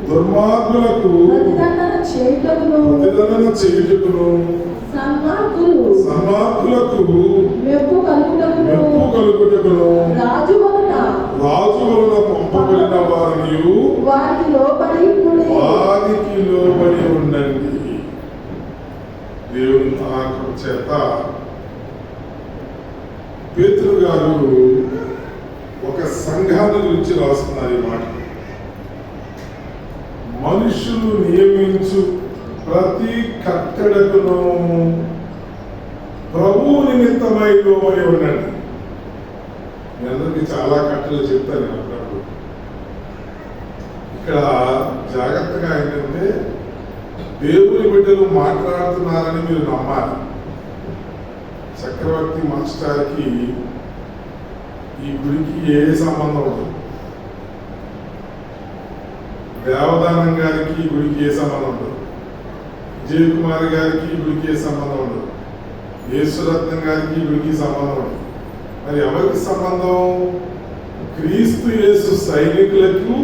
దుర్మార్గులకు ప్రతిదండన చేయుటకును సన్మార్గులకు మెప్పు కలుగుటకును రాజు వలన పంపబడిన వారికి లోబడి ఉండండి. దేవుని చేత పేతురు గారు ఒక సంఘాన్ని గురించి రాస్తున్నారు ఈ మాట. మనుషులు నియమించు ప్రతి కట్టడకును ప్రభువు నిమిత్తమై లోబడి ఉండండి. మీ అందరికీ చాలా కట్టలు చెప్తాను నేను అప్పుడప్పుడు. ఇక్కడ జాగ్రత్తగా ఏంటంటే దేవుని బిడ్డలు మాట్లాడుతున్నారని మీరు నమ్మాలి. చక్రవర్తి మాస్టర్కి ఈ గుడికి ఏ సంబంధం ఉండదు. దేవదానం గారికి ఈ గుడికి ఏ సంబంధం ఉండదు. విజయ్ కుమార్ గారికి ఈ గుడికి ఏ సంబంధం ఉండదు. యేసురత్నం గారికి ఈ గుడికి సంబంధం ఉండదు. మరి ఎవరికి సంబంధం? క్రీస్తు యేసు సైనికులకు,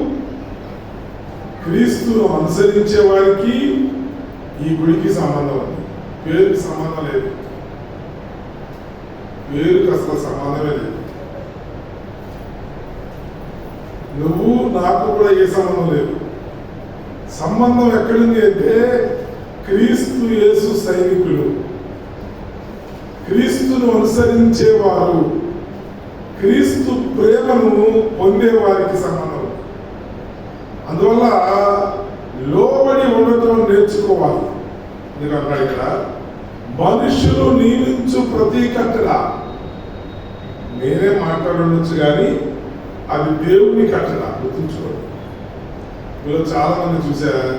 క్రీస్తును అనుసరించే వారికి ఈ గుడికి సంబంధం ఉంది. పేరుకి సంబంధం లేదు. పేరుకి అసలు సంబంధమే లేదు. నువ్వు నాకు కూడా ఏ సంబంధం లేదు. సంబంధం ఎక్కడుంది అంటే క్రీస్తు యేసు సైనికులు, క్రీస్తును అనుసరించేవారు, క్రీస్తు ప్రేమను పొందేవారికి సంబంధం. అందువల్ల లోబడి ఉండటం నేర్చుకోవాలి. మీరు అన్నాడు ఇక్కడ మనుషులు నియమించు ప్రతి కట్టడ. నేనే మాట్లాడవచ్చు కానీ అది దేవుని కట్టడ. గుర్తుంచుకోండి. మీరు చాలా మంది చూసారు,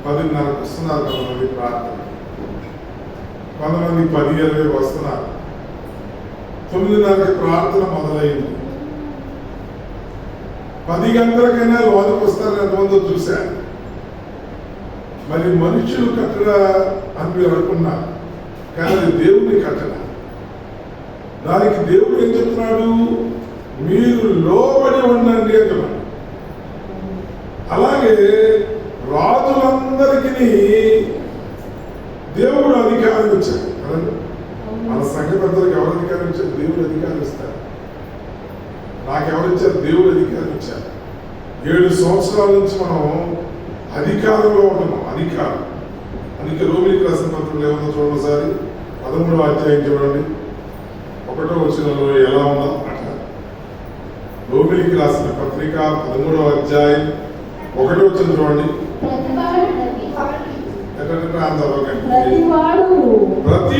10:30 వస్తున్నారు కొంతమంది ప్రార్థన, కొంతమంది 10:20 వస్తున్నారు. 9:30 ప్రార్థన మొదలైంది. 10 గంటలకైనా లోనికి వస్తారని ఎంతమందో చూశారు. మరి మనుషులు కట్టడ అని మీరు అనుకున్నారు, కానీ అది దేవుని కట్టడ. దానికి దేవుడు ఏం చెప్తున్నాడు? మీరు లోబడి ఉండండి అంటున్నాడు. అలాగే రాజులందరికీ దేవుడు అధికారం ఇచ్చాడు కదండి. మన సంఘటనలకు ఎవరు అధికారం ఇచ్చారు? దేవుడు అధికారం ఇస్తారు. నాకెవరిచ్చారు? దేవుడు అధికారం ఇచ్చారు. 7 సంవత్సరాల నుంచి మనం అధికారంలో ఉంటున్నాం. అధికారం అందుకే రోమిలికి రాసిన పత్రికలు ఏమన్నా చూడండి ఒకసారి. 13వ అధ్యాయం చూడండి, 1వ వచనంలో ఎలా ఉందో అట్లా. రోమిలికి రాసిన పత్రిక 13వ అధ్యాయం 1వ వచనం చూడండి. ప్రతి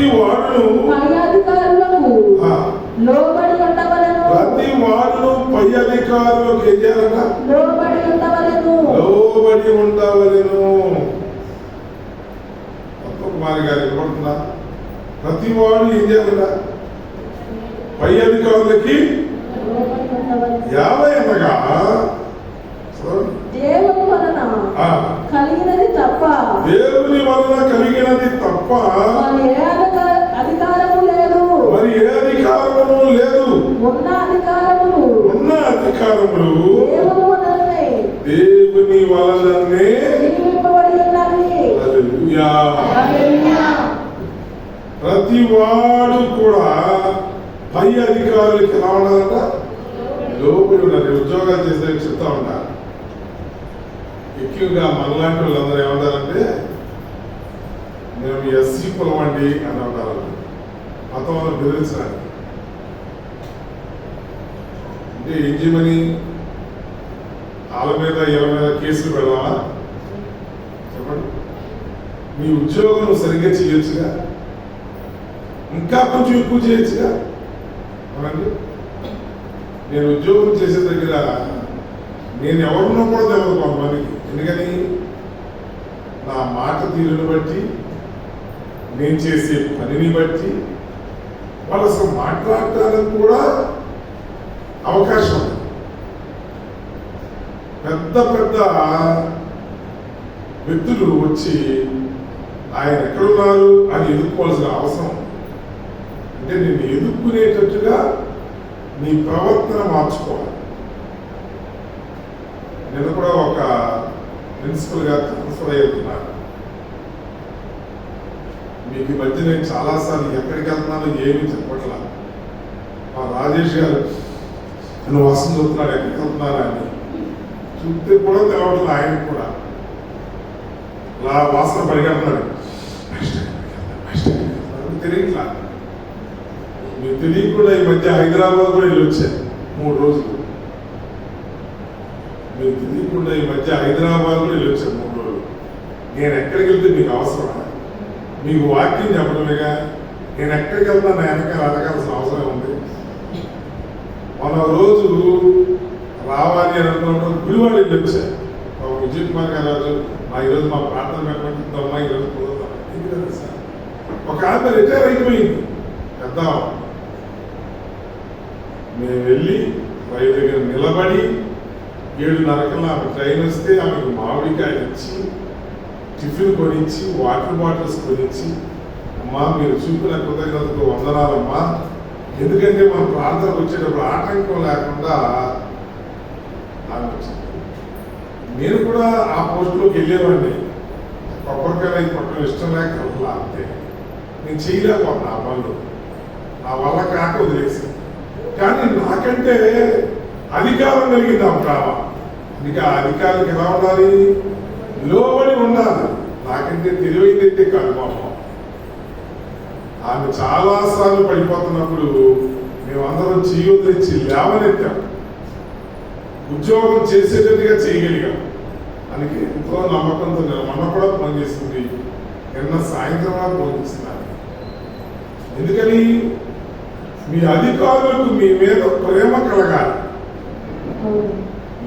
వాడును పై అధికారులకు ఏం చేయాలన్నా? లోబడి ఉండవలెను. కుమారి గారు వినపడుతుందా? ప్రతి వాడు ఏం చేయాలన్నా? పై అధికారులకి 50 అనగా దేవుని వలన కలిగినది తప్ప మరి ఏ అధికారము లేదు. ఉన్న అధికారములు దేవుని వలననే నియమింపబడి ఉన్నవి. హల్లెలూయా. ప్రతి వాడు కూడా పై అధికారులకి ఎలా ఉండాలంట? లోబడి ఉండాలి. ఉద్యోగాలు చేస్తే చెప్తా ఉంటారు. ఎక్కువగా మనలాంటి వాళ్ళందరూ ఏమంటారంటే మేము ఎస్సీ కులం అండి అని అంటారు. మతం బెదిరించడానికి. అంటే ఏం చేయమని? వాళ్ళ మీద వీళ్ళ మీద కేసులు పెడదామా? చెప్పండి. మీ ఉద్యోగం నువ్వు సరిగ్గా చేయొచ్చుగా, ఇంకా కొంచెం ఎక్కువ చేయొచ్చుగా. అవునండి. నేను ఉద్యోగం చేసే దగ్గర నేను ఎవరున్నా కూడా తెలియదు కొంతమందికి. ఎందుకని? నా మాట తీరుని బట్టి, నేను చేసే పనిని బట్టి వాళ్ళు అసలు మాట్లాడటానికి కూడా అవకాశం ఉంది. పెద్ద పెద్ద వ్యక్తులు వచ్చి ఆయన ఎక్కడున్నారు అని ఎదుర్కోవాల్సిన అవసరం. అంటే నేను ఎదుర్కొనేటట్టుగా నీ ప్రవర్తన మార్చుకోవాలి. నేను కూడా ప్రిన్సిపల్గా ట్రాన్స్ఫర్ అయ్తున్నారు. మీకు ఈ మధ్య నేను చాలాసార్లు ఎక్కడికి వెళ్తున్నానో ఏమీ చెప్పట్లా. మా రాజేష్ గారు నన్ను వాసన చూస్తున్నాడు, ఎక్కడికి వెళ్తున్నారా అని చూస్తే కూడా తెలవట్లేదు. ఆయన కూడా అలా వాసన పరిగెడుతున్నాడు, తెలియట్లా. మీకు తెలియకుండా ఈ మధ్య హైదరాబాద్ కూడా వెళ్ళి వచ్చాను 3 రోజులు. మీకు తెలియకుండా ఈ మధ్య హైదరాబాద్ కూడా వెళ్ళి వచ్చాను 3 రోజులు. నేను ఎక్కడికి వెళ్తే మీకు అవసరమా? మీకు వాక్యం చెప్పడమేగా. నేను ఎక్కడికి వెళ్తా నా వెనకాల అడగాల్సిన అవసరం ఉంది. మన రోజు రావాలి అని అనుకున్నప్పుడు గుడివాడ వెళ్ళి వచ్చాను. విజయ్ కుమార్ గారు ఈరోజు మా ప్రార్థన పెట్టమంటుందమ్మా, ఈరోజు కుదరదా? ఎందుకంటే సార్ ఒక ఆమె రిటైర్ అయిపోయింది పెద్ద. మేము వెళ్ళి రైలు దగ్గర నిలబడి 7:30 ఆమె ట్రైన్ వస్తే ఆమెకు మామిడికాయ ఇచ్చి, టిఫిన్ కొనిచ్చి, వాటర్ బాటిల్స్ కొనిచ్చి, అమ్మా మీరు చూపిన కృతజ్ఞతకు వందనాలమ్మా, ఎందుకంటే మన ప్రాంతానికి వచ్చేటప్పుడు ఆటంకం లేకుండా ఆమె వచ్చింది. నేను కూడా ఆ పోస్టులోకి వెళ్ళేవాడిని. కొబ్బరికాయ పట్టడం ఇష్టం లేక అలా అంతే. నేను చేయలేకపోతున్నా ఆ పనులు, నా వల్ల కాక వదిలేసి. కానీ నాకంటే అధికారం కలిగింది ఆమె కావాలి. అందుకే ఆ అధికారులకు ఎలా ఉండాలి? లోబడి ఉండాలి. నాకంటే తెలివైందైతే కాదు మా అమ్మ. ఆమె చాలాసార్లు పడిపోతున్నప్పుడు మేమందరం చేయొద్దించి లేవనెత్తాం, ఉద్యోగం చేసేటట్టుగా చేయగలిగాం. అందుకే ఎంతో నమ్మకంతో మొన్న కూడా ఫోన్ చేసింది, నిన్న సాయంత్రం ఫోన్ చేస్తున్నాను. ఎందుకని? మీ అధికారులకు మీ మీద ప్రేమ కలగాలి,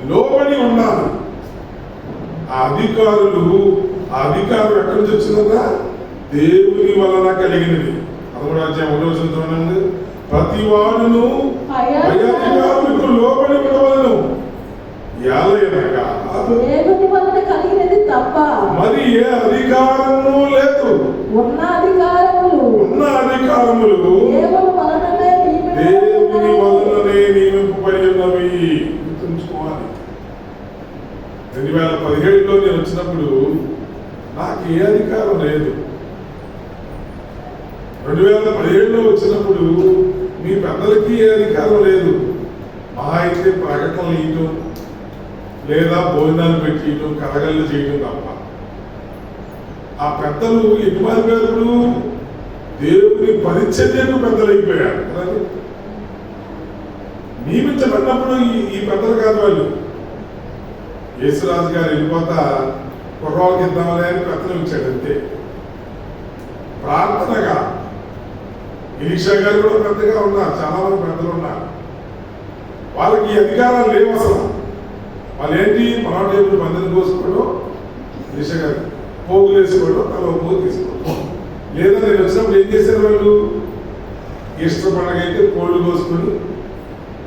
లోబడి ఉండాలి. ఆ అధికారులు ఎక్కడి నుంచి వచ్చిందా? దేవుని వలన కలిగినది. 13వ అధ్యాయం 1వ వచనం చూడండి. ప్రతి వాడును అధికారులకు లోబడి ఉండవలను. ఏలయనగా దేవుని వలన కలిగినది తప్ప మరి ఏ అధికారము లేదు. ఉన్న అధికారములు దేవుని వలననే నియమింపబడి ఉన్నవి. గుర్తుంచుకోవాలి. 2017లో నేను వచ్చినప్పుడు నాకు ఏ అధికారం లేదు. 2017లో వచ్చినప్పుడు మీ పెద్దలకి ఏ అధికారం లేదు. మహా అయితే ప్రకటనలు ఇవ్వటం, లేదా భోజనాలు పెట్టియటం, కలగళ్ళు చేయటం తప్ప. ఆ పెద్దలు ఎటు మారిపోయారు? దేవుని పరిచర్యకు పెద్దలు అయిపోయారు కదా. నియమించబడినప్పుడు ఈ పెద్దలు కాదు వాళ్ళు. యేసురాజు గారు వెళ్ళిపోతా కుర్రాళ్ళకి ఇద్దామని అని పెద్దలు ఇచ్చాడు అంతే. ప్రార్థనగా ఎలీషా గారు కూడా పెద్దగా ఉన్నారు, చాలా మంది పెద్దలు ఉన్నారు. వాళ్ళకి ఈ అధికారాలు లేవు అసలు. వాళ్ళు ఏంటి? టేబుల్ మందిని కోసుకోవడం, ఎలీషా గారు పోగులు వేసుకోవడం, తల పోగు తీసుకోవడం. లేదా నేను వచ్చినప్పుడు ఏం చేశారు వాళ్ళు? ఈస్టర్ పండుగ అయితే కోళ్ళు కోసుకొని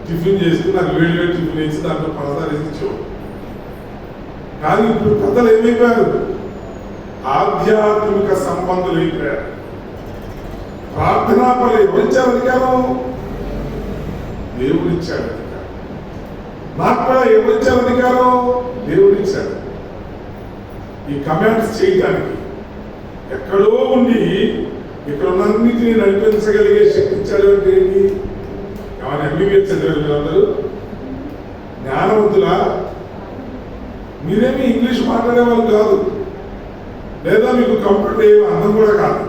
టిఫిన్ చేసుకుని నాకు వేడి వేడి టిఫిన్ వేసి దాంట్లో పదార్థాలు వేసి ఇచ్చేవాడు. కానీ ఇప్పుడు పెద్దలు ఏమైపోయారు? ఆధ్యాత్మిక సంబంధులు అయిపోయారు. ప్రార్థనా పనులు ఎవరిచ్చారు అధికారం? దేవుడిచ్చాడు అధికారం. నాకు కూడా ఎవరిచ్చారు అధికారం? దేవుడిచ్చాడు. ఈ కమాండ్స్ చేయడానికి ఎక్కడో ఉండి ఇక్కడ ఉన్నన్నిటినీ నడిపించగలిగే శక్తి ఇచ్చాడు అంటే ఏంటి? ఏమైనా ఎంబీబీఎస్ చదివారు మీరందరూ? జ్ఞానవంతులా? మీరేమి ఇంగ్లీష్ మాట్లాడేవాళ్ళు కాదు, లేదా మీకు కంప్యూటర్ ఏమి అర్థం కూడా కాదు.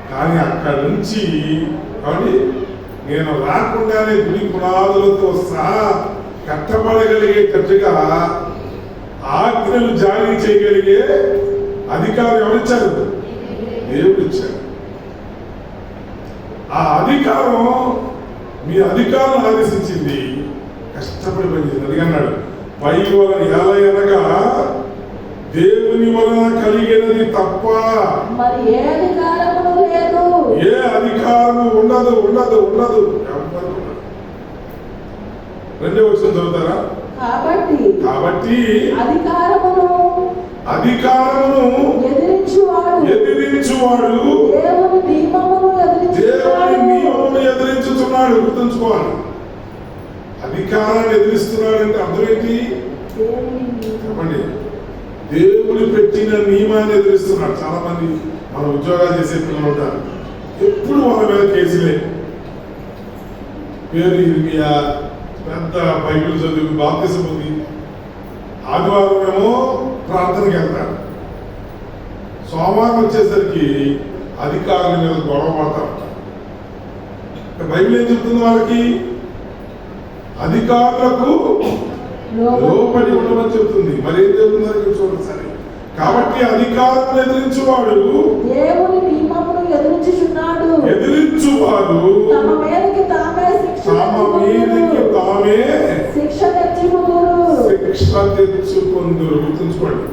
కానీ అక్కడి నుంచి కాబట్టి నేను రాకుండానే గుడి పునాదులతో సహా కట్టబడగలిగేటట్టుగా ఆజ్ఞలు జారీ చేయగలిగే అధికారం ఎవరిచ్చారు? దేవుడిచ్చారు. ఆ అధికారం మీ అధికారం ఆదేశించింది, కష్టపడి పనిచేసింది. అది అన్నాడు, పై వలన ఏలయనగా దేవుని వలన కలిగినది తప్ప మరి ఏ అధికారము లేదు. ఏ అధికారము ఉండదు ఉండదు ఉండదు. 2వ వచనం చదువుతారా? కాబట్టి అధికారమును ఎదిరించువాడు దేవుని నియమమును ఎదిరించుతున్నాడు. గుర్తుంచుకోవాలి. అధికారాన్ని ఎదిరిస్తున్నాడు అంటే అర్థం ఏంటి చెప్పండి? దేవుడు పెట్టిన నియమాన్ని ఎదురిస్తున్నాడు. చాలా మంది మన ఉద్యోగాలు చేసే పిల్లలు ఉంటారు, ఎప్పుడు వాళ్ళ మీద కేసులే. పేరు ఇర్మియా, పెద్ద బైబిల్ చదువు, బాప్తిసం ఉంది, ఆదివారం ఏమో ప్రార్థనకి వెళ్తారు, సోమవారం వచ్చేసరికి అధికారుల మీద గొడవ పడతా ఉంటారు. బైబిల్ ఏం చెప్తుంది వాళ్ళకి? అధికారులకు లోబడి ఉండమని చెప్తుంది. మరి ఏం చెప్తుందని చూడండి సరే. కాబట్టి అధికారులను ఎదిరించువాడు దేవుని నియమమును ఎదిరించుచున్నాడు. ఎదిరించువాడు తమ మీదకి తామే శిక్ష తెచ్చుకుందురు. గుర్తుంచుకోండి,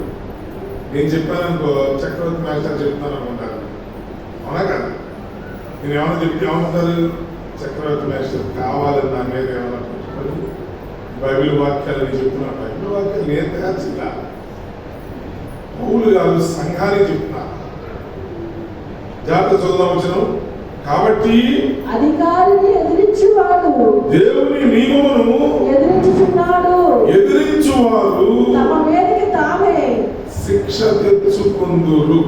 నేను చెప్పాననుకో చక్రవర్తి మాస్టర్ చెప్తాను అనుకుంటారు, అవునా కదా? నేను ఏమైనా చెప్తే ఏమంటారు? చక్రవర్తి మాస్టర్ కావాలని నా మీద ఏమైనా పెట్టుకొని బైబిల్ వాక్యాలని చెప్తున్నా. బైబిల్ వాక్యాలు నేను తయారు చేయాల, పౌలు గారు సంఘానికి చెప్తున్నా. జాగ్రత్త చూద్దాం వచ్చిన. కాబట్టి అధికారిని ఎదిరించువాడు దేవుని నియమమును ఎదిరించువారు తమ మీదకి తామే శిక్ష తెచ్చుకుందురు.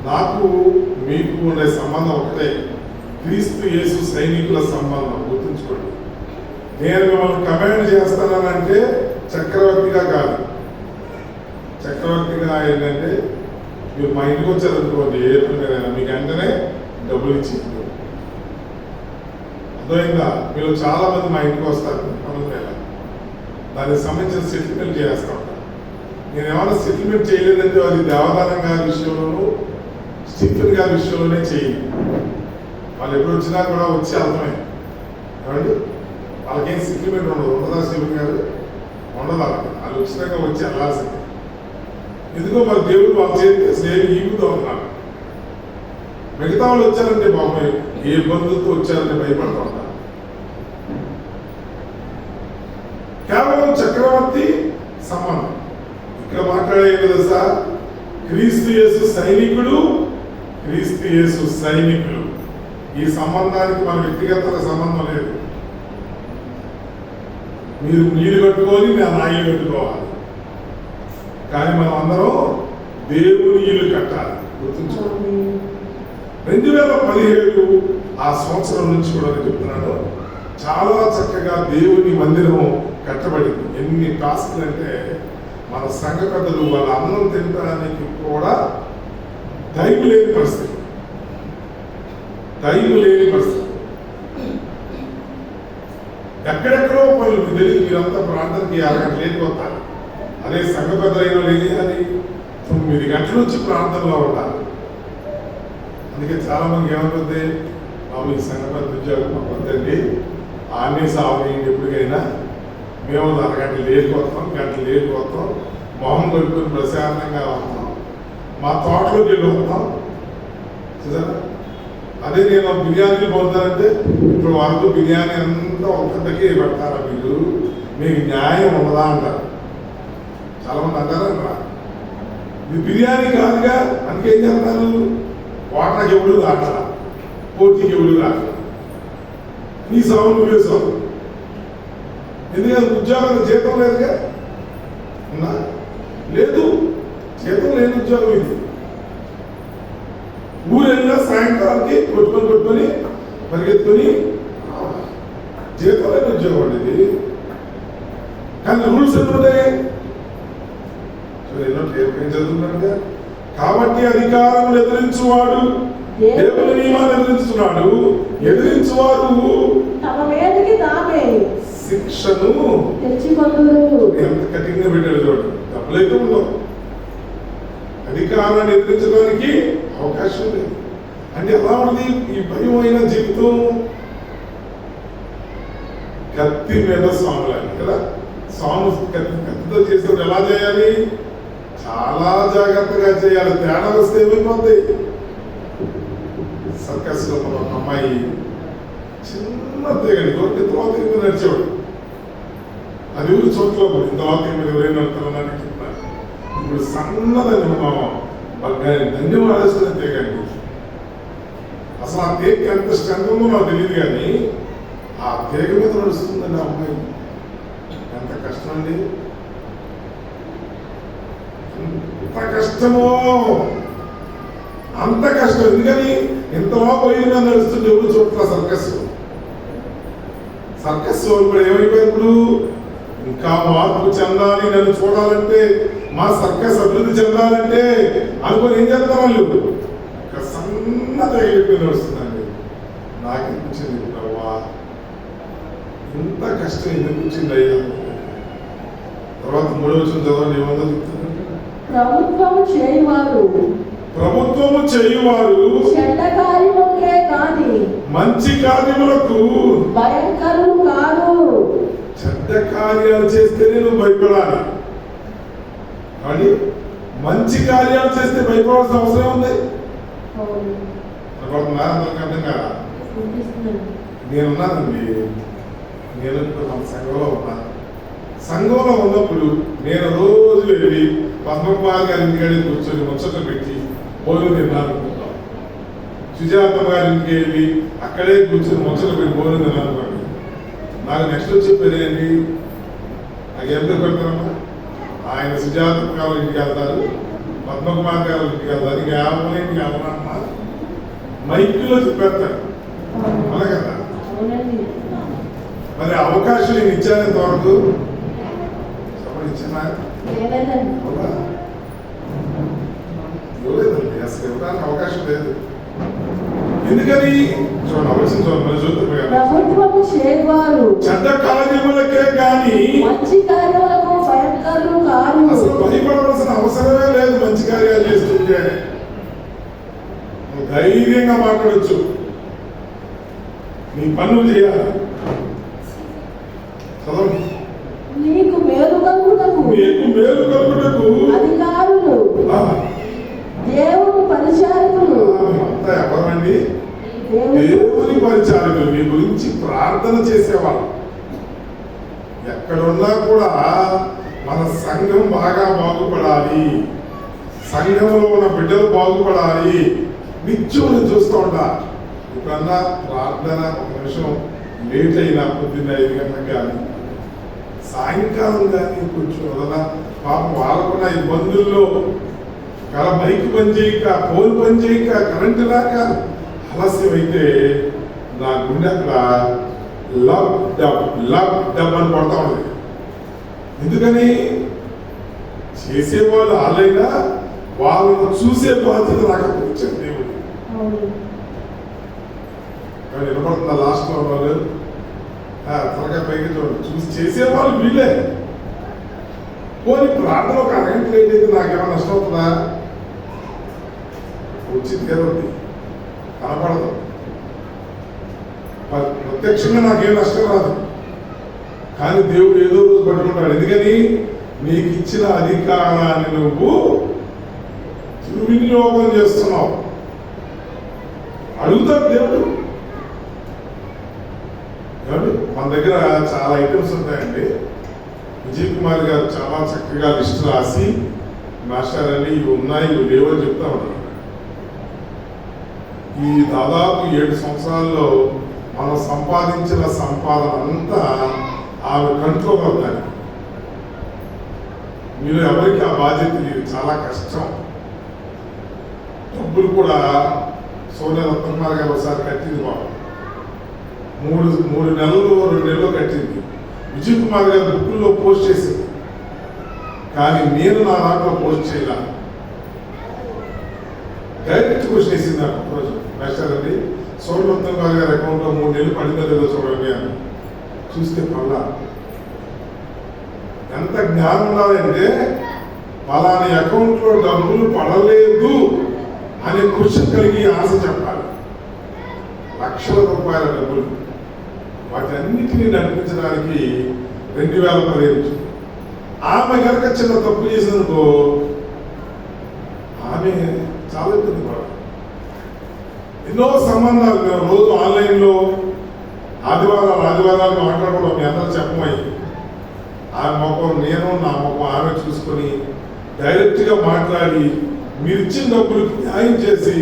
నాకు మీకు ఉండే సంబంధం ఒకటే, క్రీస్తు యేసు సైనికుల సంబంధం. గుర్తుంచుకోండి, నేను మిమ్మల్ని కమాండ్ చేస్తానంటే చక్రవర్తిగా కాదు. చక్రవర్తిగా ఏంటంటే మీరు మా ఇంటికి వచ్చారనుకోండి, ఏ పని మీద మీకు వెంటనే డబ్బులు ఇచ్చింది. అర్థమైందా? మీరు చాలా మంది మా ఇంటికి వస్తారు పనుల మీద, దానికి సంబంధించిన సెటిల్మెంట్ చేస్తూ ఉంటారు. నేను ఏమైనా సెటిల్మెంట్ చేయలేదంటే అది దేవదానం గారి విషయంలోనూ స్టీఫెన్ గారి విషయంలోనే చేయి. వాళ్ళు ఎప్పుడు వచ్చినా కూడా వచ్చి అర్థమైంది ఏమండి, వాళ్ళకేం సెటిల్మెంట్ ఉండదు. ఉండదా స్టీఫెన్ గారు? ఉండదు. వాళ్ళు వచ్చినాక వచ్చి వెళ్ళాల్సింది. ఎందుకో మరి దేవుడు వాళ్ళు చేస్తే ఈగుతూ ఉన్నారు. మిగతా వాళ్ళు వచ్చారంటే బాబు ఏ బంధువులతో వచ్చారంటే భయపడుతూ ఉంటారు. కేవలం చక్రవర్తి సంబంధం ఇక్కడ మాట్లాడేది కదా సార్. క్రీస్తు యేసు సైనికుడు, క్రీస్తు యేసు సైనికులు. ఈ సంబంధానికి మన వ్యక్తిగత సంబంధం లేదు. మీరు నీళ్ళు కట్టుకొని నేను రాయిలు కట్టుకోవాలి, కానీ మనం అందరం దేవుని ఇల్లు కట్టాలి. గుర్తుంచుకోండి, 2017 ఆ సంవత్సరం నుంచి కూడా నేను చెప్తున్నాను, చాలా చక్కగా దేవుని మందిరం కట్టబడింది. ఎన్ని టాస్క్లు అంటే మన సంఘ పెద్దలు వాళ్ళ అన్నం తినడానికి కూడా టైం లేని పరిస్థితి. ఎక్కడెక్కడో పనులు తెలియదు. మీరంతా ప్రార్థనకి 6 గంటలు లేకపోతారు. అదే సంఘ పెద్దలైన లేని 9 గంటల నుంచి ప్రార్థనలో ఉండాలి. అందుకే చాలా మందికి ఏమవుతుంది, బాబు ఈ సంఘ పెద్ద ఉద్యోగం మాకు వద్దండి, ఆమె సాగుని ఎప్పటికైనా మేము 6 గంటలు లేకపోతాం, గంటలు లేకపోతాం, మొహం కొడుకుని ప్రశాంతంగా వస్తాం, మా తోటలోకి వెళ్ళి వస్తాం. చూసారా? అదే నేను బిర్యానీలు పొందుతానంటే ఇప్పుడు వరకు బిర్యానీ అంతా ఒక్కటికి పెడతారా మీరు, మీకు న్యాయం ఉండదా అంటారు. చాలా మంది అంటారా, ఇది బిర్యానీ కాదుగా, అందుకేం చేస్తారు, వాటర్కి ఎవడు కాటరా, పోటీకి ఎవడు కాటరా, నీ సౌండ్ వేసావు. ఎందుకంటే ఉద్యోగం జీతం లేదుగా, ఉందా? లేదు, జీతం లేని ఉద్యోగం ఇది. ఊరు వెళ్ళినా సాయంకాలానికి కొట్టుకొని పరిగెత్తుకొని జీతం లేని ఉద్యోగం అండి ఇది. కానీ రూల్స్ ఎన్ని ఉంటాయి? ఎన్నో ఏం చదువుతున్నాడుగా. కాబట్టి అధికారం ఎదిరించువాడు దేవుని నియమాన్ని ఎదిరించున్నాడు, ఎదిరించువాడు తమ మీదకి తామే శిక్షను తెచ్చుకొందురు. ఎంత కఠినంగా పెట్టాడు చూడండి. డబ్బులైతే ఉండవు, అధికారాన్ని ఎదిరించడానికి అవకాశం లేదు. అంటే ఎలా ఉంది ఈ భయమైన జీవితం? కత్తి మీద సాములాలి కదా. సాము కత్తితో చేసినప్పుడు ఎలా చేయాలి? చాలా జాగ్రత్తగా చేయాలి. తేడా వస్తే ఏమైపోద్ది? సర్కస్ లో ఒక అమ్మాయి చిన్న తీగని దొరికి తోక నడిచేవాడు. అది ఊరి చోట్ల ఇంతలోకి మీరు ఎవరైనా వెళ్తారని చెప్తారు. ఇప్పుడు సన్నదని ధన్యవాదాలు తీగండి. అసలు ఆ తీగ ఎంత స్ట్రెంత్ ఉందో నాకు తెలియదు, కానీ ఆ తీగ మీద నడుస్తుందండి ఆ అమ్మాయి. ఎంత కష్టం అండి, ఎంత కష్టమో అంత కష్టం. ఎందుకని ఇంతలో పోయి నడుస్తుంది ఎవరు చూడట్లా. సర్కస్ వాళ్ళు కూడా ఏమైపోయారు ఇప్పుడు, ఇంకా మార్పు చెందాలి, నన్ను చూడాలంటే, మా సర్కస్ అభివృద్ధి చెందాలంటే అనుకుని ఏం చేస్తారు వాళ్ళు, ఇంకా సన్నగా అయిపోయి వస్తుందండి. నాకు అనిపించింది ప్రభా ఇంత కష్టం ఎందుకు వచ్చింది అయ్యా. తర్వాత 3వ వచనం చదవండి, ఏమన్నా చెప్తాను. ప్రభుత్వము చేయువారు చెడ్డ కార్యములకే కాని మంచి కార్యములకు భయంకరులు కాదు. చెడ్డ కార్యాలు చేస్తేనే నువ్వు భయపడాలి, కానీ మంచి కార్యాలు చేస్తే భయపడాల్సిన అవసరం ఉంది. అర్థం కదా. నేనున్నానండి, నేను ఇప్పుడు మన సంఘంలో ఉన్నాను. సంఘంలో ఉన్నప్పుడు నేను రోజు వెళ్ళి పద్మకుమార్ గారి ఇంటికాడ కూర్చొని ముచ్చట్లు పెట్టి భోజనం తిన్నాను అనుకుంటాం. సుజాతమ్మ గారి ఇంటికి వెళ్ళి అక్కడే కూర్చొని ముచ్చట్లు పెట్టి భోజనం తిన్నాను అనుకోండి. నాకు నెక్స్ట్ వచ్చి చెప్పేది నాకు ఎంత పెడతారమ్మా, ఆయన సుజాతమ్మ గారి ఇంటికి వెళ్తారు, పద్మకుమార్ గారి ఇంటికి వెళ్తారు, ఇంకా ఏమన్నా ఇంటికి ఎవరమ్మా మైక్లో చెప్పేస్తాడు. అలా కదా. మరి అవకాశం నేను ఇచ్చాను ఇంతవరకు, ఇచ్చానా ఇవ్వలేదండి, అసలు ఇవ్వడానికి అవకాశం లేదు. ఎందుకని చూడండి, అవసరం చూడండి, చూద్దాం. చెడ్డ కార్యములకే కానీ మంచి కార్యాలకు భయంకరులు కాదు. అసలు భయపడవలసిన అవసరమే లేదు. మంచి కార్యాలు చేస్తుంటే ధైర్యంగా మాట్లాడచ్చు, నీ పనులు చేయాలి. చదవండి. నీకు మేలు కలుగుటకు అధికారులు, దేవుని పరిచారకులు. అంతా ఎవరండి? దేవుని పరిచారకులు. మీ గురించి ప్రార్థన చేసేవాళ్ళు. ఎక్కడున్నా కూడా మన సంఘం బాగా బాగుపడాలి, సంఘంలో ఉన్న బిడ్డలు బాగుపడాలి, నిత్యం చూస్తూ ఉంటా. ఇప్పుడన్నా ప్రార్థన ఒక నిమిషం లేట్ అయినా పొద్దున్న 5 గంటలకు కానీ సాయంకాలం కానీ కొంచెం వదన పాపం వాళ్ళకున్న ఇబ్బందుల్లో మైక్ పని చేయక, ఫోన్ పని చేయక, కరెంటు రాక ఆలస్యం అయితే నా గుండె అక్కడ లవ్ డబ్ అని పడతా ఉంది. ఎందుకని చేసేవాళ్ళు వాళ్ళైనా వాళ్ళను చూసే బాధ్యత నాకు వచ్చాను దేవుడు. వినపడుతుందా లాస్ట్ లో వాళ్ళు త్వరగా పైకి చూడండి, చూసి చేసేవాళ్ళు వీళ్ళే. పోనీ ప్రార్థన ఒక అరగంట లేట్ అయితే నాకేమైనా నష్టం అవుతుందా? వచ్చి తీరద్ది, కనపడదు, ప్రత్యక్షంగా నాకేం నష్టం రాదు. కానీ దేవుడు ఏదో రోజు పట్టుకుంటాడు. ఎందుకని నీకు ఇచ్చిన అధికారాన్ని నువ్వు దుర్వినియోగం చేస్తున్నావు. అడుగుతాడు దేవుడు. మన దగ్గర చాలా ఐటమ్స్ ఉంటాయండి. విజయ్ కుమార్ గారు చాలా చక్కగా లిస్ట్ రాసి, మాస్టర్ అని ఇవి ఉన్నాయి, ఇవి లేవని చెప్తా ఉన్నారు. ఈ దాదాపు 7 సంవత్సరాల్లో మనం సంపాదించిన సంపాదన అంతా ఆమె కంట్రోల్ అవుతాయి. మీరు ఎవరికి ఆ బాధ్యత లేదు, చాలా కష్టం. డబ్బులు కూడా సోనియా రత్నకుమార్ గారు ఒకసారి కట్టింది బాబు, 3 నెలలు 2 నెలలు కట్టింది. విజయ్ కుమార్ గారు బుక్కుల్లో పోస్ట్ చేసింది, కానీ నేను నా దాంట్లో పోస్ట్ చేయాల. డైరెక్ట్ పోస్ట్ చేసింది నాకు ఒకరోజు, మాస్టర్ అండి సోనియా రత్నకుమార్ గారి అకౌంట్లో 3 నెలలు పడిందో లేదో చూడండి అని. చూస్తే పల్లా ఎంత జ్ఞానం ఉండాలంటే, పలాని అకౌంట్లో డబ్బులు పడలేదు అనే క్వశ్చన్ కలిగి ఆన్సర్ చెప్పాలి. లక్షల రూపాయల డబ్బులు, వాటన్నిటినీ నడిపించడానికి 2015 ఆమె కనుక చిన్న తప్పు చేసినందుకో ఆమె చాలా ఇబ్బంది పడాలి. ఎన్నో సంబంధాలు మేము రోజు ఆన్లైన్లో ఆదివారాలు మాట్లాడుకోవడం మీ అందరూ చెప్పమై, ఆమె మొక్కం నేను, నా మొక్కం ఆమె చూసుకొని డైరెక్ట్గా మాట్లాడి మీరు ఇచ్చిన డబ్బులకు న్యాయం చేసి,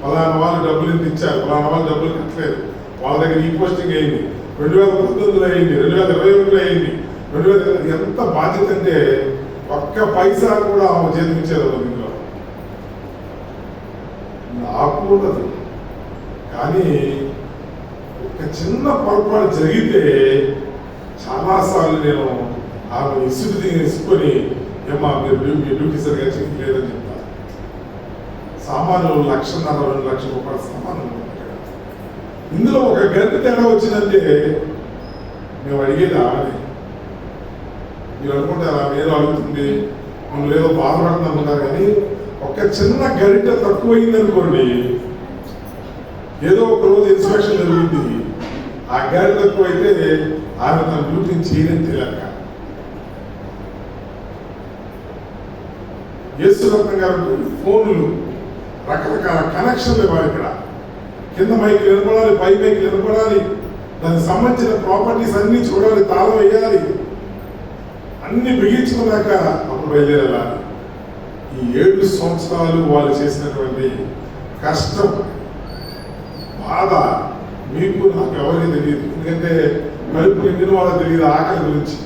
ఫలానా వాళ్ళు డబ్బులు ఎంత ఇచ్చారు, ఫలానా వాళ్ళు డబ్బులు కట్టలేదు, వాళ్ళ దగ్గర ఈ పోస్టింగ్ అయింది, 2019లో అయింది, 2021లో అయింది, ఎంత బాధ్యత అంటే ఒక్క పైసా కూడా ఆమె చేతికిచ్చేది ఇందులో నాకు ఉండదు. కానీ ఒక చిన్న పొరపాటు జరిగితే చాలాసార్లు నేను ఆమె ఇసుకు తీసుకొని ఏమా మీరు మీ డ్యూటీ సరిగా చేయలేదని చెప్తాను. సామాన్లు 1,50,000 2 లక్షల రూపాయల సామాన్లు ఇందులో ఒక గంట తేడా వచ్చిందంటే మేము అడిగేది ఆమె. మీరు అనుకుంటారు ఆమె ఏదో అడుగుతుంది, మనం ఏదో బాధపడుతున్నాం కానీ ఒక చిన్న గరిట తక్కువైంది అనుకోండి, ఏదో ఒక రోజు ఇన్స్పెక్షన్ జరుగుతుంది, ఆ గరిట తక్కువైతే ఆమె తన డ్యూటీని చేయని తెలియక. యేసురత్నం గారు ఫోన్లు రకరకాల కనెక్షన్లు ఇవ్వాలి. ఇక్కడ కింద మైకి నిలబడాలి, పై మైకి నిలబడాలి, దానికి సంబంధించిన ప్రాపర్టీస్ అన్ని చూడాలి, తాళం వేయాలి, అన్ని బిగించుకున్నాక అప్పుడు బయలుదేరాలి. ఈ 7 సంవత్సరాలు వాళ్ళు చేసినటువంటి కష్టం, బాధ మీకు నాకు ఎవరికి తెలియదు. ఎందుకంటే కడుపు నిండిన వాళ్ళకి తెలియదు ఆకలి గురించి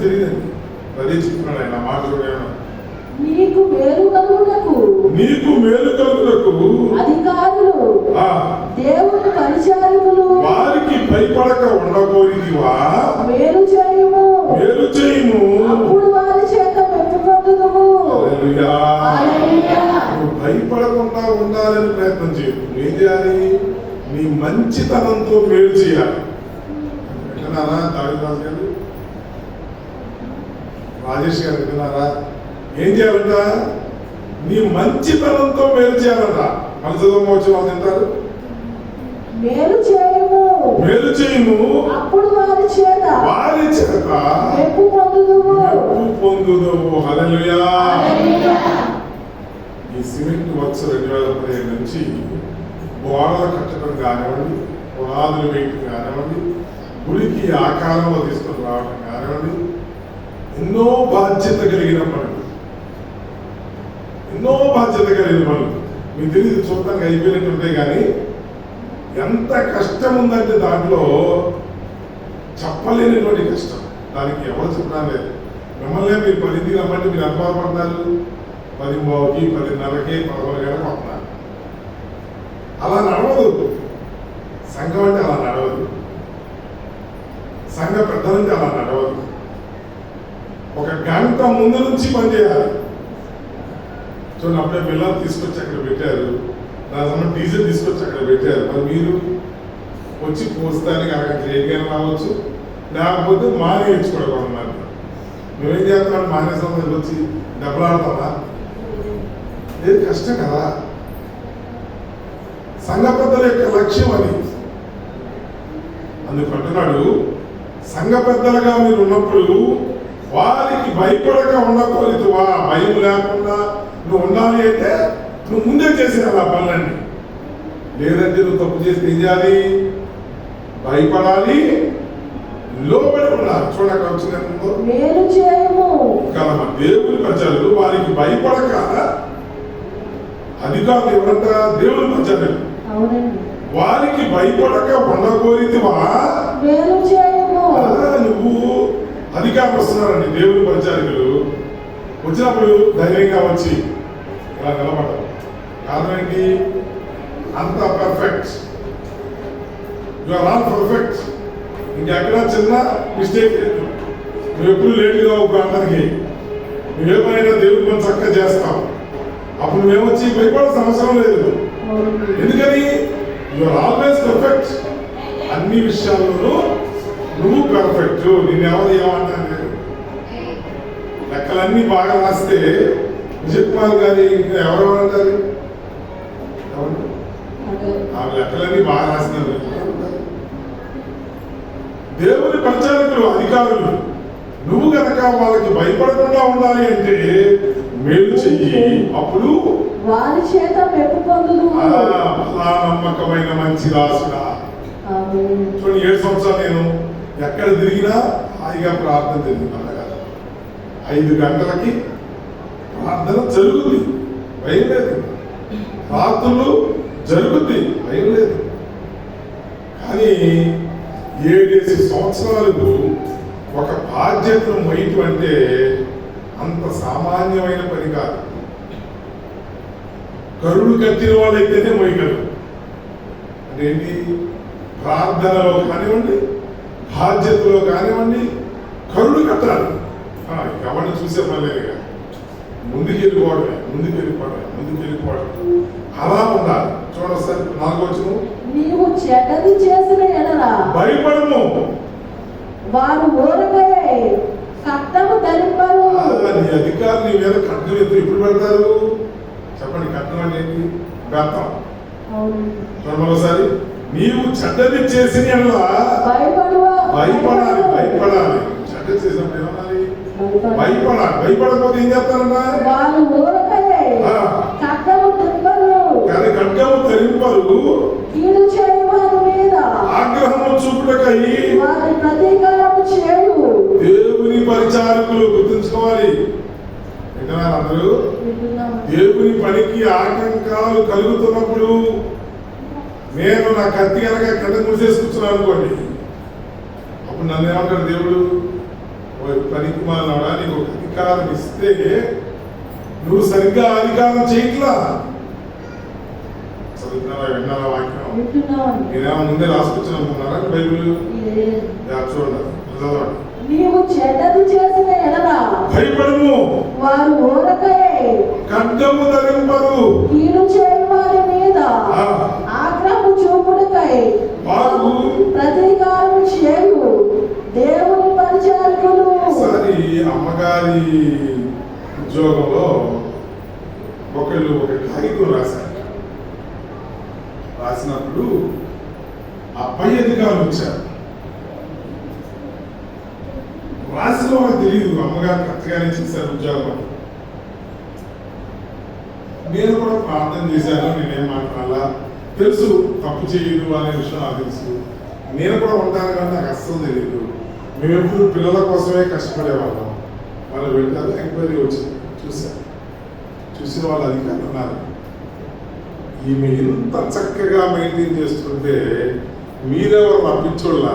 తెలియదండి. అదే చెప్తున్నాడు ఆయన మాట చూడాను. నీకు మేలు కలుగుటకు అధికారులు దేవుని పరిచారకులు వారికి భయపడక ఉండకూడదివా, మేలు చేయము అప్పుడు వారి చేత మెప్పు పొందుదువు. భయపడకుండా ఉండాలని ప్రయత్నం చేయదు. ఏం చేయాలి? నీ మంచితనంతో మేలు చేయాలి. వింటున్నారా? దావిదాస్ గారు, రాజేష్ గారు వింటున్నారా? ఏం చేయాలంట? నీ మంచితనంతో మేలు చేయాలంట. మన చదువు వాళ్ళు తింటారు. మేలు చేయము అప్పుడు వారి చేత మెప్పు పొందుదువు. హల్లెలూయా. ఈ సిమెంట్ వర్క్స్ 2015 నుంచి గోడలు కట్టడం కానివ్వండి, పునాదులు వేయటం కానివ్వండి, గుడికి ఆకారంలో తీసుకొని రావడం కానివ్వండి, ఎన్నో బాధ్యత కలిగిన పనులు. మీకు తెలియదు, చూడటానికి అయిపోయినట్టు ఉంటాయి కానీ ఎంత కష్టం ఉందంటే దాంట్లో చెప్పలేనటువంటి కష్టం. దానికి ఎవరు చెప్పడం లేదు. మిమ్మల్ని మీరు 10కి రమ్మంటే మీరు ఎంత బాధపడతారు? 10:30కి 10:30కి 11 గంటలకు వస్తున్నారు. అలా నడవదు సంఘం అంటే, అలా నడవదు సంఘ పెద్దలంటే, అలా నడవదు. ఒక గంట ముందు నుంచి పనిచేయాలి. చూడండి, అప్పుడే పిల్లలు తీసుకొచ్చి అక్కడ పెట్టారు, దాని సంబంధించి డీజిల్ తీసుకొచ్చి అక్కడ పెట్టారు. మరి మీరు వచ్చి పోస్తానికి అరగంట లేట్గా రావచ్చు, లేకపోతే మానేయించుకోవడం అన్నమాట. నువ్వేం చేస్తున్నాడు? మానేసాం వచ్చి దెబ్బలాడతావా? ఇది కష్టం కదా. సంఘ పెద్దల యొక్క లక్ష్యం అది. అందుకంటున్నాడు, సంఘ పెద్దలుగా మీరు ఉన్నప్పుడు వారికి భయపడక ఉండకూడదువా. భయం లేకుండా నువ్వు ఉండాలి అంటే నువ్వు ముందే చేసేయాలి ఆ పనులన్నీ. లేదంటే నువ్వు తప్పు చేస్తే ఏం చేయాలి? భయపడాలి, లోబడి ఉండాలి. చూడక వచ్చిన దేవుని ప్రజలు వారికి భయపడక, అధికారులు ఎవరంట? దేవుని ప్రజలు. వారికి భయపడక ఉండకూడదువా. నువ్వు అధికారులు వస్తున్నారండి, దేవుని పరిచారికులు వచ్చినప్పుడు ధైర్యంగా వచ్చి ఇలా నిలబడ్డారు. కారణం ఏంటి? అంత perfect. You are all perfect. ఇంకెక్కడ చిన్న మిస్టేక్ లేదు. నువ్వు ఎప్పుడు లేటుగా ఒక ప్రాంతానికి నువ్వేమైనా దేవుడి పని చక్కగా చేస్తావు. అప్పుడు మేమొచ్చి భయపడాల్సిన అవసరం లేదు. ఎందుకని? You are always perfect. అన్ని విషయాల్లోనూ నువ్వు పర్ఫెక్ట్. నిన్నెవరు ఏమంటారు? లెక్కలన్నీ బాగా రాస్తే విజయ్ కుమార్ గారి ఇంకా ఎవరెవరంటారు? ఆ లెక్కలన్నీ బాగా రాసినారు. దేవుని పరిచారకులు, అధికారులు, నువ్వు కనుక వాళ్ళకి భయపడకుండా ఉండాలి అంటే మేలు చెయ్యి. అప్పుడు వారి చేత మెప్పు పొందుదువు. నమ్మకమైన మంచి రాసుడా. చూడండి, 7 సంవత్సరాలు నేను ఎక్కడ తిరిగినా హాయిగా ప్రార్థన జరిగింది. 5 గంటలకి ప్రార్థన జరుగుతుంది, భయం లేదు. రాత్రులు జరుగుద్ది, భయం లేదు. కానీ 7 సంవత్సరాలు ఒక బాధ్యతను మొయ్యటం అంటే అంత సామాన్యమైన పని కాదు. కరుడు కట్టిన వాళ్ళైతేనే మొయ్యగలరు. అంటే ఏంటి, ప్రార్థనలో కానివ్వండి, బాధ్యతలో కానివ్వండి, కరుడు కట్టాలి. ఎవరిని చూసే పని లేదు, ముందుకెళ్ళిపోవడమే. అలా ఉండాలి. చూడండి సార్, 4వ వచనం. నీవు చెడ్డది చేసిన ఎడల భయపడము, వారు ఊరకే కట్టము ధరింపరు. నీ అధికారులు నీ మీద కట్టం ఎప్పుడు పెడతారు చెప్పండి. కట్టం అంటే ఏంటి? బెత్తం. మరోసారి, నీవు చెడ్డది చేసిన ఎడల భయపడాలి. చెడ్డ చేసినప్పుడు ఏమనాలి? భయపడాలి. భయపడకపోతే ఏం చేస్తారన్నా? వారు ఊరకే కట్టము ధరింపరు. కానీ ఖడ్గము ధరింపరు, కీడు చేయవారి మీద ఆగ్రహము చూపుటకై వారి ప్రతీకారము చేయు. దేవుని పరిచారకులు గుర్తుంచుకోవాలి. వింటున్నారు అందరూ? దేవుని పనికి ఆటంకాలు కలుగుతున్నప్పుడు, నేను నా కత్తి కనుక కింద మూసేసుకుంటున్నాను అనుకోండి, అప్పుడు నన్ను ఏమంటాడు దేవుడు? పనికి మానవుడా, నీకు ఒక అధికారం ఇస్తే నువ్వు సరిగ్గా అధికారం చేయట్లా. చదువుతున్నారా? విన్నారా వాక్యం? నేనేమో ముందే రాసుకొచ్చిన అనుకున్నారా బైబిల్? చూడండి, చదవండి. నీవు చెడ్డది చేసిన ఎడల భయపడము, వారు ఊరకే ఖడ్గము ధరింపరు. కీడు చేయవారి మీద ఆగ్రహము చూపుటకై వారు ప్రతీకారము చేయు. దేవుని పరిచారకులు. ఒకసారి అమ్మగారి ఉద్యోగంలో ఒకళ్ళు ఒక కాగితం రాసినప్పుడు ఆ పై అధికారులు వచ్చారు. రాసిన వాళ్ళకి తెలియదు అమ్మగారు కరెక్ట్గానే చేశారు ఉద్యోగం. నేను కూడా ప్రార్థన చేశాను, నేనేం మాట్లాడాలా తెలుసు, తప్పు చేయదు అనే విషయం నాకు తెలుసు. నేను కూడా ఉంటాను కానీ నాకు అస్సలు తెలియదు. మేము ఎప్పుడు పిల్లల కోసమే కష్టపడేవాళ్ళం. వాళ్ళు వెళ్ళారు, ఎంక్వైరీ వచ్చింది, చూసిన వాళ్ళు అధికారులు ఉన్నారు. ఈమె ఎంత చక్కగా మెయింటైన్ చేస్తుంటే మీరెవరు పంపించోళ్ళ?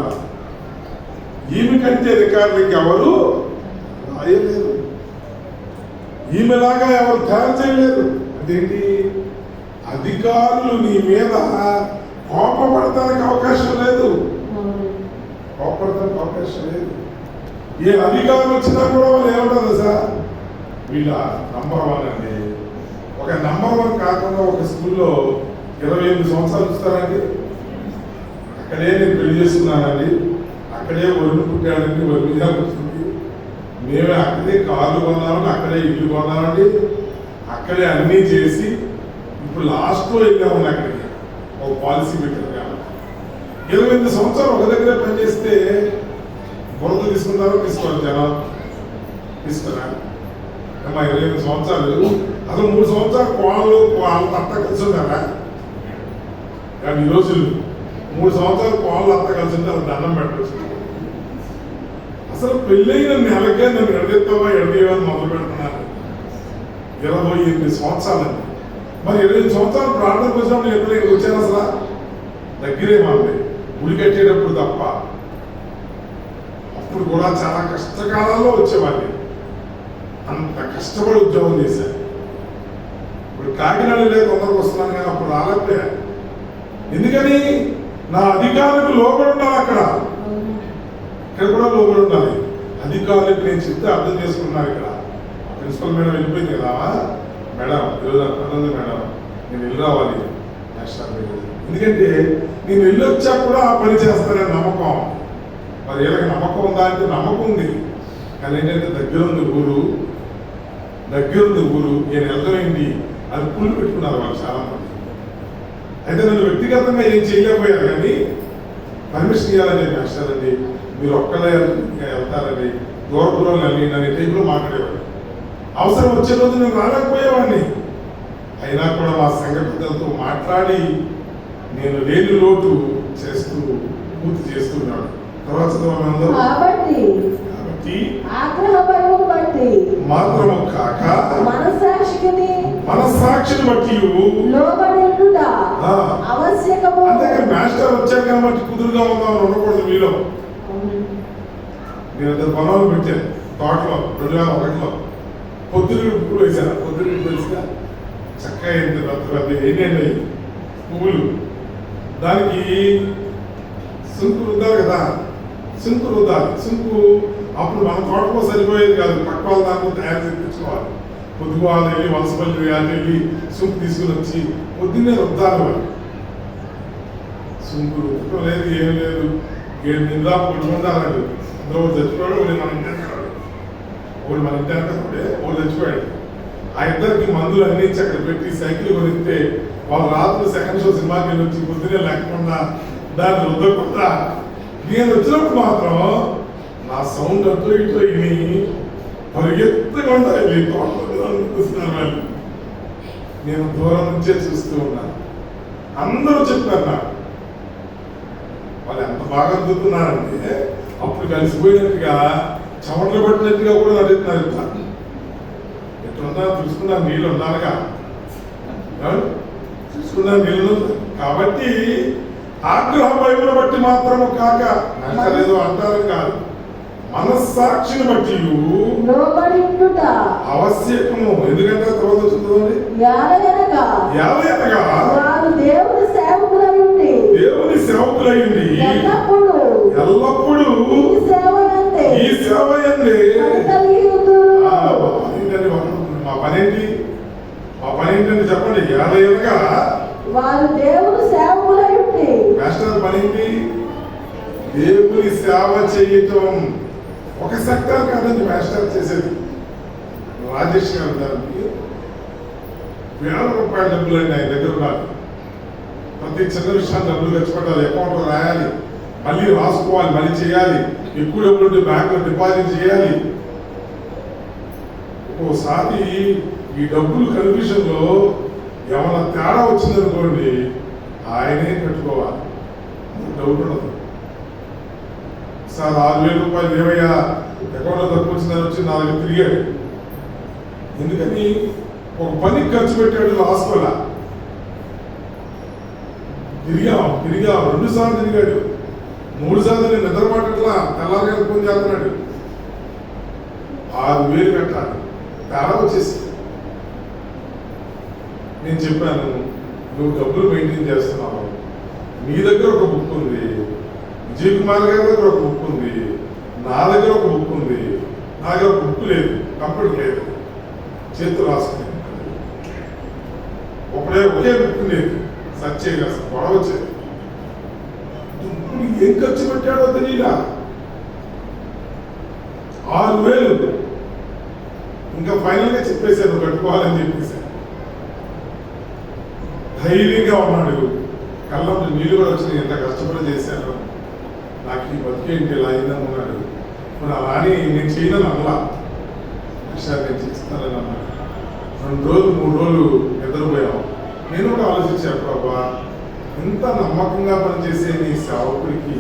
ఈమె కంటే రికార్డు ఇంకెవరు రాయలేరు, ఈమెలాగా ఎవరు తయారు చేయలేరు. అదేంటి? అధికారులు నీ మీద కోపపడటానికి అవకాశం లేదు. ఏ అధికారులు వచ్చినా కూడా వాళ్ళు ఏమంటారు సార్, వీళ్ళ నంబర్ 1 అండి. ఒక నంబర్ 1 కాకుండా ఒక స్కూల్లో 28 సంవత్సరాలు ఇస్తారండి. అక్కడే నేను పెళ్లి చేసుకున్నానండి, అక్కడే వరుణ్ పుట్టాడండి, వరుణ్ వస్తుంది. మేమే అక్కడే కార్లు కొన్నామండి, అక్కడే ఇల్లు కొన్నామండి, అక్కడే అన్నీ చేసి ఇప్పుడు లాస్ట్లో వెళ్ళామండి. అక్కడికి ఒక పాలసీ పెట్టారు. 28 సంవత్సరాలు ఒక దగ్గర పనిచేస్తే బురద తీసుకుంటారో తీసుకోవాలి, జనం తీసుకురా. అమ్మా 28 సంవత్సరాలు, అసలు 3 సంవత్సరాలు కోళ్ళు అంతా కలిసి ఉన్నారా? కానీ ఈ రోజులు 3 సంవత్సరాలు కోళ్ళు అంతా కలిసి ఉంటే అది దండం పెట్టచ్చు. అసలు పెళ్ళైన నెలకే నన్ను ఎడదేవని మొదలు పెడుతున్నారు. 28 సంవత్సరాలండి. మరి 28 సంవత్సరాలు ప్రార్థన వచ్చినప్పుడు ఎప్పుడైనా వచ్చాను? అసలు దగ్గరే మాది గుడి కట్టేటప్పుడు తప్ప. అప్పుడు కూడా చాలా కష్టకాలాల్లో వచ్చేవాడిని. అంత కష్టపడి ఉద్యోగం చేశాను. ఇప్పుడు కాకినాడ లేదు, తొందరగా వస్తున్నాను కానీ అప్పుడు రాలేకపోయా. ఎందుకని? నా అధికారులకు లోబడి ఉండాలి. ఇక్కడ కూడా లోబడి ఉండాలి. అధికారులకు నేను చెప్తే అర్థం చేసుకున్నాను. ఇక్కడ ప్రిన్సిపల్ మేడం వెళ్ళిపోయింది కదా, మేడం ఈరోజు అన్నది మేడం నేను వెళ్ళి రావాలి ఎందుకంటే నేను వెళ్ళొచ్చా కూడా ఆ పని చేస్తానని నమ్మకం. మరి వీళ్ళకి నమ్మకం ఉందా అంటే నమ్మకం ఉంది, కానీ ఏంటంటే దగ్గరుంది ఊరు నేను వెళ్తామేంటి అది పుల్లు పెట్టుకున్నారు వాళ్ళు చాలా మంది. అయితే నన్ను వ్యక్తిగతంగా ఏం చేయలేకపోయారు, కానీ పర్మిషన్ ఇవ్వాలని చెప్పి మాస్టారండి మీరు ఒక్కలే వెళ్తారని దూరం అనే టైంలో మాట్లాడేవాడు. అవసరం వచ్చే రోజు నేను రాలేకపోయేవాడిని. అయినా కూడా మా సంఘ పెద్దలతో మాట్లాడి నేను లేని లోటు చేస్తూ పూర్తి చేస్తున్నాడు. తర్వాత కాబట్టి మాత్రము కాక మనస్సాక్షిని బట్టి ఆ. ఆవశ్యకము. అందుకే మాస్టర్ వచ్చారు కాబట్టి కుదురుగా ఉందామని ఉండకూడదు మీలో. నేను ఇద్దరు పొలాలు పెట్టాను తోటలో 2001లో. పొద్దున్న పువ్వులు వేశాను. పొద్దున్న తెలుసుగా చక్కగా అయింది. పెద్ద ఏంటండి పువ్వులు. దానికి సుంకు రుద్దాలి కదా. సుంకు రుద్దాలి. సుంకు అప్పుడు మన తోటలో సరిపోయేది కాదు. పక్క వాళ్ళ దాంట్లో తయారు చేసి తెచ్చుకోవాలి. పొద్దుగాలు వెళ్ళి వలసపల్లి వేయాలి, వెళ్ళి సుంకు తీసుకుని వచ్చి పొద్దున్నే రుద్దాలి వాళ్ళు. సుంకు రుద్దడం లేదు, ఏం లేదు. ఏడు నిందా పొడుగుండాలండి. అందులో ఒకటి చచ్చిపోయాడు, ఒకటి మన ఇంటి వెనకాడు. ఒకటి మన ఇంటి వెనకాడే, ఒకటి చచ్చిపోయాడు. ఆ ఇద్దరికి మందులు అన్ని ఇచ్చి అక్కడ పెట్టి సైకిల్ కొనిస్తే వాళ్ళు రాత్రి సెకండ్ షో సినిమాకి వెళ్ళి వచ్చి పొద్దునే లేకుండా దాన్ని రుద్దకుండా నేను వచ్చినప్పుడు మాత్రం నా సౌండ్ అట్లా ఇట్లా విని పరిగెత్తకుండా వెళ్ళి తోటలో వాళ్ళు. నేను దూరం నుంచే చూస్తూ ఉన్నాను. అందరూ చెప్పారు నాకు వాళ్ళు ఎంత బాగా రుద్దుతున్నారంటే అప్పుడు కలిసిపోయినట్టుగా చెమటలు పట్టినట్టుగా కూడా నడుస్తున్నారు. ఎట్లున్నా చూసుకున్నా నీళ్ళు ఉండాలిగా. చూసుకున్నా నీళ్ళు కాబట్టి ఆగ్రహ భయమును బట్టి మాత్రము కాక నచ్చలేదు అంటారు కాదు, మనస్సాక్షిని బట్టి లోబడిండుట ఆవశ్యకము. ఎందుకంటే తర్వాత చూద్దామండి. యాలయనగా వారు దేవుని సేవకులయుండి ఎల్లప్పుడూ ఈ సేవ యందే మా పనేంటి? మా పనేంటని చెప్పండి. యాలయనగా వారు దేవుని సేవకులయుండి. మాస్టర్ పనేంటి? దేవుని సేవ చేయటం. ఒక సెక్టర్ కాదండి మాస్టర్ చేసేది. రాజేష్ గారు దానికి వేల రూపాయల డబ్బులు అండి ఆయన దగ్గర ఉండాలి. ప్రతి చిన్న విషయాన్ని డబ్బులు ఖర్చు పెట్టాలి, అకౌంట్లో రాయాలి, మళ్ళీ రాసుకోవాలి, మళ్ళీ చేయాలి, ఎక్కువ డబ్బులు బ్యాంకులో డిపాజిట్ చేయాలి. ఓసారి ఈ డబ్బులు కన్ఫ్యూషన్లో ఏమైనా తేడా వచ్చిందనుకోండి ఆయనే కట్టుకోవాలి, డౌట్ ఉండదు. సార్ 6,000 రూపాయలు ఏవయ్యా అకౌంట్లో తక్కువ వచ్చిందని వచ్చి 4 తిరిగాడు. ఎందుకని? ఒక పనికి ఖర్చు పెట్టాడు, రాసుకోలే. తిరిగాం 2 సార్లు తిరిగాడు, 3 సార్లు నేను నిద్రపట్టట్లా, తెల్లారిగా ఫోన్ చేస్తున్నాడు. 6,000 కట్టాలి, తేడా వచ్చేసి. నేను చెప్పాను, నువ్వు డబ్బులు మెయింటైన్ చేస్తున్నావు, నీ దగ్గర ఒక బుక్ ఉంది, విజయ్ కుమార్ గారి దగ్గర ఒక బుక్ ఉంది, నా దగ్గర ఒక బుక్ ఉంది, నా దగ్గర ఒక బుక్ లేదు, కంప్యూటర్ లేదు, చేతులు రాసుకునే ఒకే బుక్ లేదు, సర్చ్ చేయగల గొడవ వచ్చేది. ఏం ఖర్చు పెట్టాడో తెలియదా. 6,000 ఇంకా ఫైనల్ గా చెప్పేశాను కట్టుకోవాలని చెప్పేశాను. ధైర్యంగా ఉన్నాడు. కళ్ళంతో నీళ్ళు కూడా వచ్చినాయి. ఎంత కష్టపడి చేశాను, నాకు ఈ బతికేంటి ఇలా అయిందన్నాడు. మరి అలానే నేను చేయను అలా సార్, నేను చేస్తానని అన్నాడు. 2 రోజులు 3 రోజులు నిద్రపోయాము. నేను కూడా ఆలోచించాను, ప్రభా ఇంత నమ్మకంగా పనిచేసే నీ సేవకుడికి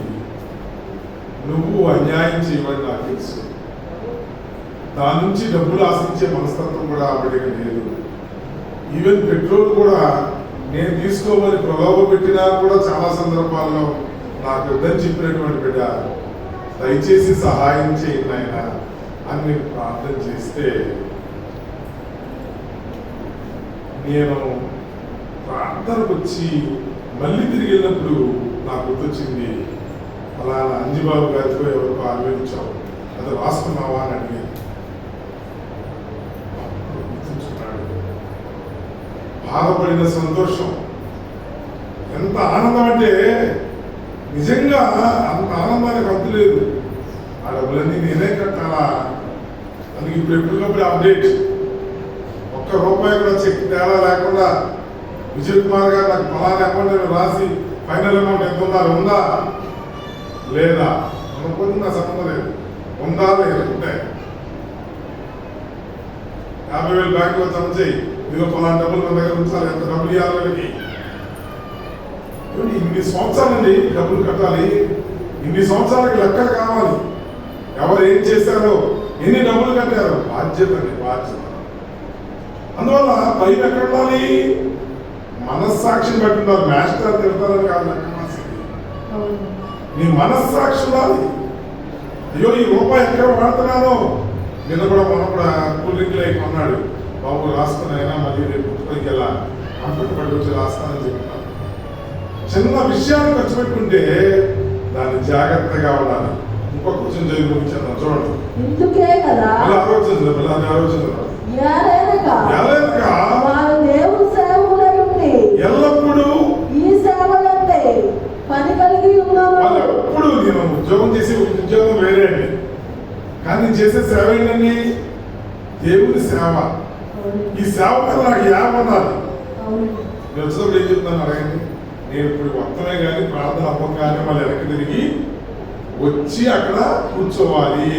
నువ్వు అన్యాయం చేయమని నాకు తెలుసు. దాని నుంచి డబ్బులు ఆశించే మనస్తత్వం కూడా ఆవిడకి లేదు. ఈవెన్ పెట్రోల్ కూడా నేను తీసుకోమని ప్రలోభ పెట్టినా కూడా చాలా సందర్భాల్లో నాకు వద్దని చెప్పినటువంటి బిడ్డ, దయచేసి సహాయం చేయండి ఆయన అని నేను ప్రార్థన చేస్తే, నేను ప్రార్థనకు వచ్చి మళ్ళీ తిరిగి వెళ్ళినప్పుడు నాకు గుర్తొచ్చింది, అలా అంజిబాబు గారితో ఎవరికో ఆలోచించావు, అది రాసుకున్నావా అని అడిగాను. గుర్తుంచుకున్నాడు. బాధపడిన సంతోషం ఎంత ఆనందం అంటే నిజంగా అంత ఆనందానికి అంతు లేదు. ఆ డబ్బులన్నీ నేనే కట్టాలా అందుకు ఇప్పుడు ఎప్పటికప్పుడు అప్డేట్. ₹1 కూడా చెక్ తేడా లేకుండా విజయ్ కుమార్ గారు నాకు ఫలానా అకౌంట్ రాసి ఫైనల్ అమౌంట్ ఎంత ఉందా లేదా అనుకోండి, నా సంబంధం లేదు, ఉందా లేదా ఉంటే 50,000 బ్యాంకులో జమ చేయి, ఇదిగో ఫలానా డబ్బులు మన దగ్గర ఉంచాలి, ఎంత డబ్బులు ఇవ్వాలి వాళ్ళకి. ఇన్ని సంవత్సరాలండి డబ్బులు కట్టాలి, ఇన్ని సంవత్సరాలకి లెక్కలు కావాలి, ఎవరు ఏం చేశారో, ఎన్ని డబ్బులు కట్టారో, బాధ్యత అండి బాధ్యత. అందువల్ల భయం ఎక్కడ ఉండాలి? మనస్సాక్షిని బట్టి ఉన్నారు. మాస్టర్ తిడతారని కాదు నాకు కావాల్సింది. అవును. నీ మనస్సాక్షి ఉండాలి. అయ్యో ఈ రూపాయి ఎక్కడ వాడుతున్నాను. నిన్న కూడా మొన్న కూడా కూల్ డ్రింక్లు అయి కొన్నాడు. బాబు రాసుకున్నాయినా మళ్ళీ రేపు పుట్టుకొని ఎలా కంప్యూటర్ పడి వచ్చి రాస్తానని చెప్తున్నాను. చిన్న విషయాన్ని ఖర్చు పెట్టుకుంటే దాన్ని జాగ్రత్తగా ఉండాలి. ఇంకొక క్వశ్చన్ చదివి ముగించాను చూడండి. ఇందుకే కదా మళ్ళీ ఆలోచన ఏలైనగా వారు దేవుని సేవకులై ఉండి ఎల్లప్పుడూ ఈ సేవలంటే పని కలిగి ఉన్నారు. వాళ్ళు ఎప్పుడు నేను ఉద్యోగం చేసి ఉద్యోగం వేరే అండి, కానీ నేను చేసే సేవ ఏంటండి? దేవుని సేవ. ఈ సేవ మీద నాకు ఏమన్నాను? నేను వచ్చినప్పుడు ఏం చెప్తాను అడగండి. నేను ఇప్పుడు మొత్తమే కానీ ప్రార్థన అవ్వగానే మళ్ళీ వెనక్కి తిరిగి వచ్చి అక్కడ కూర్చోవాలి.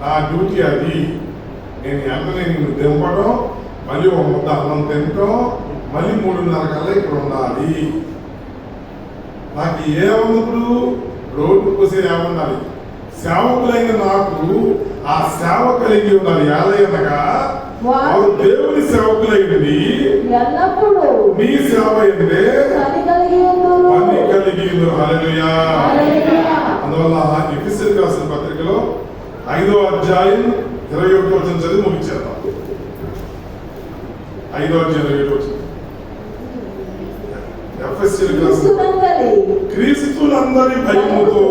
నా డ్యూటీ అది. నేను వెంటనే నిన్ను దింపడం, మళ్ళీ ఒక ముద్ద అన్నం తినటం, మళ్ళీ 3:30 కల్లా ఇక్కడ ఉండాలి. నాకు ఏమన్నప్పుడు రోడ్డు పోసే ఏమన్నాలి? సేవకులైన నాకు ఆ సేవ కలిగి ఉండాలి. ఏలైనగా వారు దేవుని సేవకులైనది ఎల్లప్పుడూ నీ సేవ ఏంటే పని కలిగి ఉన్నారు. హల్లెలూయా. అందువల్ల ఎఫెసీయులకు రాసిన పత్రికలో 5వ అధ్యాయం 21వ వచనం చదివి ముగించేద్దాం. 5వ అధ్యాయం 21వ వచనం. ఎఫెసీయులకు రాసిన క్రీస్తునందరి భయముతో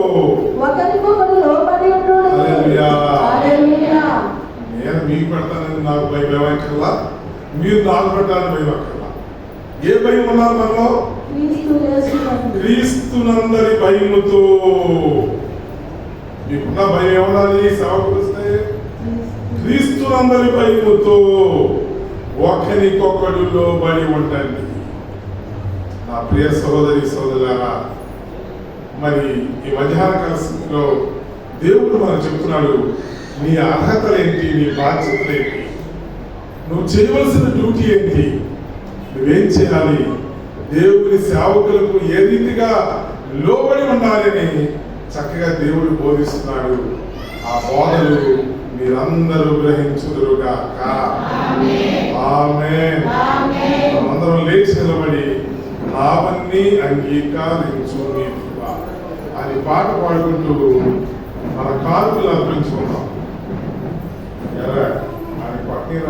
ఒకరికొకరు లోబడి ఉండు. హల్లెలూయా. హల్లెలూయా. నేను మీకు పెడతానని నాకు భయం అక్కర్లా, మీరు నాకు పెట్టాలని భయం అక్కర్లా. ఏ భయం ఉన్నారు మనలో? క్రీస్తునందరి భయముతో. మీకున్న భయం ఏమన్నాలి? సేవకు వస్తే క్రీస్తునందరి భయముతో ఒకరికొకడు లోబడి ఉండండి. నా ప్రియ సహోదరి సహోదరులారా, మరి ఈ మధ్యాహ్న కాలంలో దేవుడు మనకు చెప్తున్నాడు, నీ అర్హతలేంటి, నీ బాధ్యతలేంటి, నువ్వు చేయవలసిన డ్యూటీ ఏంటి, నువ్వేం చేయాలి, దేవుని సేవకులకు ఏ రీతిగా లోబడి ఉండాలని చక్కగా దేవుడు బోధిస్తున్నాడు. ఆ బోధలు మీరందరూ గ్రహించుదురుగాక. ఆమేన్. అందరం లేచి నిలబడి నావన్నీ అంగీకరించు అని పాట పాడుకుంటూ మన కానుకలు అర్పించుకుంటాం. ఎలా అని పట్టిన